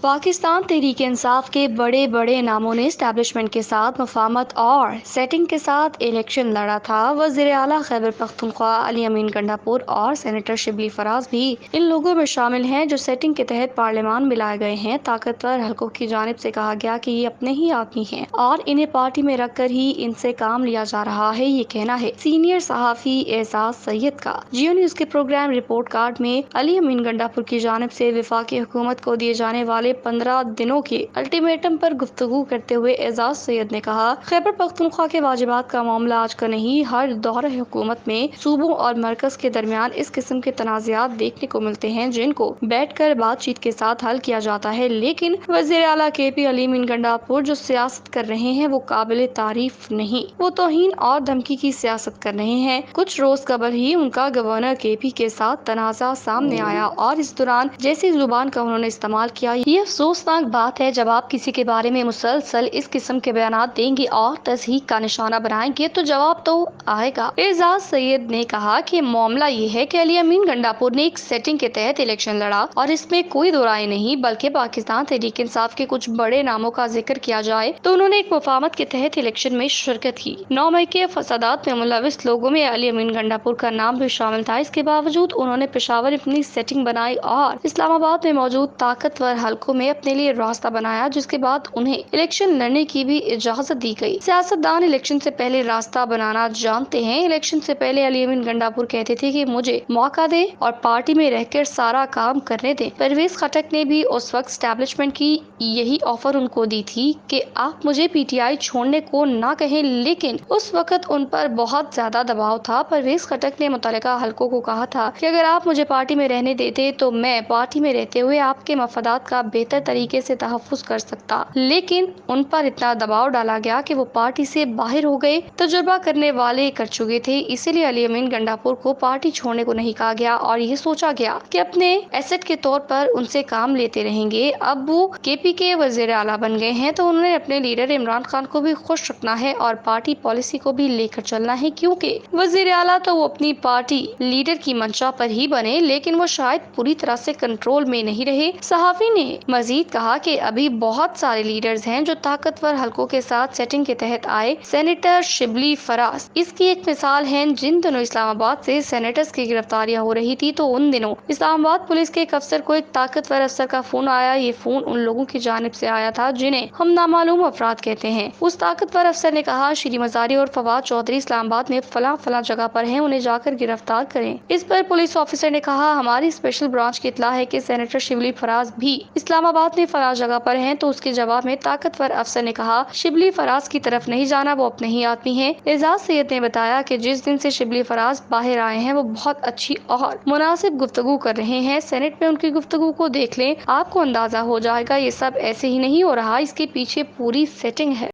پاکستان تحریک انصاف کے بڑے بڑے ناموں نے اسٹیبلشمنٹ کے ساتھ مفاہمت اور سیٹنگ کے ساتھ الیکشن لڑا تھا۔ وزیر اعلیٰ خیبر پختونخوا علی امین گنڈاپور اور سینیٹر شبلی فراز بھی ان لوگوں میں شامل ہیں جو سیٹنگ کے تحت پارلیمان میں لائے گئے ہیں۔ طاقتور حلقوں کی جانب سے کہا گیا کہ یہ اپنے ہی آدمی ہیں اور انہیں پارٹی میں رکھ کر ہی ان سے کام لیا جا رہا ہے، یہ کہنا ہے سینئر صحافی اعزاز سید کا۔ جیو نیوز کے پروگرام رپورٹ کارڈ میں علی امین گنڈاپور کی جانب سے وفاقی حکومت کو دیے جانے والے 15 دنوں کے الٹیمیٹم پر گفتگو کرتے ہوئے اعزاز سید نے کہا، خیبر پختونخوا کے واجبات کا معاملہ آج کا نہیں، ہر دور حکومت میں صوبوں اور مرکز کے درمیان اس قسم کے تنازعات دیکھنے کو ملتے ہیں جن کو بیٹھ کر بات چیت کے ساتھ حل کیا جاتا ہے، لیکن وزیر اعلیٰ کے پی علی امین گنڈاپور جو سیاست کر رہے ہیں وہ قابل تعریف نہیں، وہ توہین اور دھمکی کی سیاست کر رہے ہیں۔ کچھ روز قبل ہی ان کا گورنر کے پی کے ساتھ تنازع سامنے آیا اور اس دوران جیسی زبان کا انہوں نے استعمال کیا، یہ افسوسناک بات ہے۔ جب آپ کسی کے بارے میں مسلسل اس قسم کے بیانات دیں گے اور تصحیح کا نشانہ بنائیں گے تو جواب تو آئے گا۔ اعزاز سید نے کہا کہ معاملہ یہ ہے کہ علی امین گنڈاپور نے ایک سیٹنگ کے تحت الیکشن لڑا اور اس میں کوئی دو رائے نہیں، بلکہ پاکستان تحریک انصاف کے کچھ بڑے ناموں کا ذکر کیا جائے تو انہوں نے ایک مفاہمت کے تحت الیکشن میں شرکت کی۔ 9 مئی کے فسادات میں ملوث لوگوں میں علی امین گنڈاپور کا نام بھی شامل تھا۔ اس کے باوجود انہوں نے پشاور اپنی سیٹنگ بنائی اور اسلام آباد میں موجود طاقتور حلقوں میں اپنے لیے راستہ بنایا، جس کے بعد انہیں الیکشن لڑنے کی بھی اجازت دی گئی۔ سیاستدان الیکشن سے پہلے راستہ بنانا جانتے ہیں۔ الیکشن سے پہلے علی امین گنڈاپور کہتے تھے کہ مجھے موقع دیں اور پارٹی میں رہ کر سارا کام کرنے دیں۔ پرویز خٹک نے بھی اس وقت اسٹیبلشمنٹ کی یہی آفر ان کو دی تھی کہ آپ مجھے پی ٹی آئی چھوڑنے کو نہ کہیں، لیکن اس وقت ان پر بہت زیادہ دباؤ تھا۔ پرویز خٹک نے متعلقہ حلقوں کو کہا تھا کہ اگر آپ مجھے پارٹی میں رہنے دیتے تو میں پارٹی میں رہتے ہوئے آپ کے مفادات کا بہتر طریقے سے تحفظ کر سکتا، لیکن ان پر اتنا دباؤ ڈالا گیا کہ وہ پارٹی سے باہر ہو گئے۔ تجربہ کرنے والے کر چکے تھے، اسی لیے علی امین گنڈاپور کو پارٹی چھوڑنے کو نہیں کہا گیا اور یہ سوچا گیا کہ اپنے ایسٹ کے طور پر ان سے کام لیتے رہیں گے۔ اب وہ کے پی کے وزیر اعلیٰ بن گئے ہیں تو انہوں نے اپنے لیڈر عمران خان کو بھی خوش رکھنا ہے اور پارٹی پالیسی کو بھی لے کر چلنا ہے، کیونکہ وزیر اعلیٰ تو وہ اپنی پارٹی لیڈر کی منشا پر ہی بنے، لیکن وہ شاید پوری طرح سے کنٹرول میں نہیں رہے۔ صحافی نے مزید کہا کہ ابھی بہت سارے لیڈرز ہیں جو طاقتور حلقوں کے ساتھ سیٹنگ کے تحت آئے۔ سینیٹر شبلی فراز اس کی ایک مثال ہیں۔ جن دنوں اسلام آباد سے سینیٹرز کی گرفتاریاں ہو رہی تھی تو ان دنوں اسلام آباد پولیس کے ایک افسر کو ایک طاقتور افسر کا فون آیا۔ یہ فون ان لوگوں کی جانب سے آیا تھا جنہیں ہم نامعلوم افراد کہتے ہیں۔ اس طاقتور افسر نے کہا، شری مزاری اور فواد چودھری اسلام آباد میں فلاں فلاں جگہ پر ہیں، انہیں جا کر گرفتار کریں۔ اس پر پولیس آفیسر نے کہا، ہماری اسپیشل برانچ کی اطلاع ہے کہ سینیٹر شبلی فراز بھی اسلام آباد میں فلاں جگہ پر ہیں۔ تو اس کے جواب میں طاقتور افسر نے کہا، شبلی فراز کی طرف نہیں جانا، وہ اپنے ہی آدمی ہیں۔ اعزاز سید نے بتایا کہ جس دن سے شبلی فراز باہر آئے ہیں وہ بہت اچھی اور مناسب گفتگو کر رہے ہیں۔ سینٹ میں ان کی گفتگو کو دیکھ لیں، آپ کو اندازہ ہو جائے گا یہ سب ایسے ہی نہیں ہو رہا، اس کے پیچھے پوری سیٹنگ ہے۔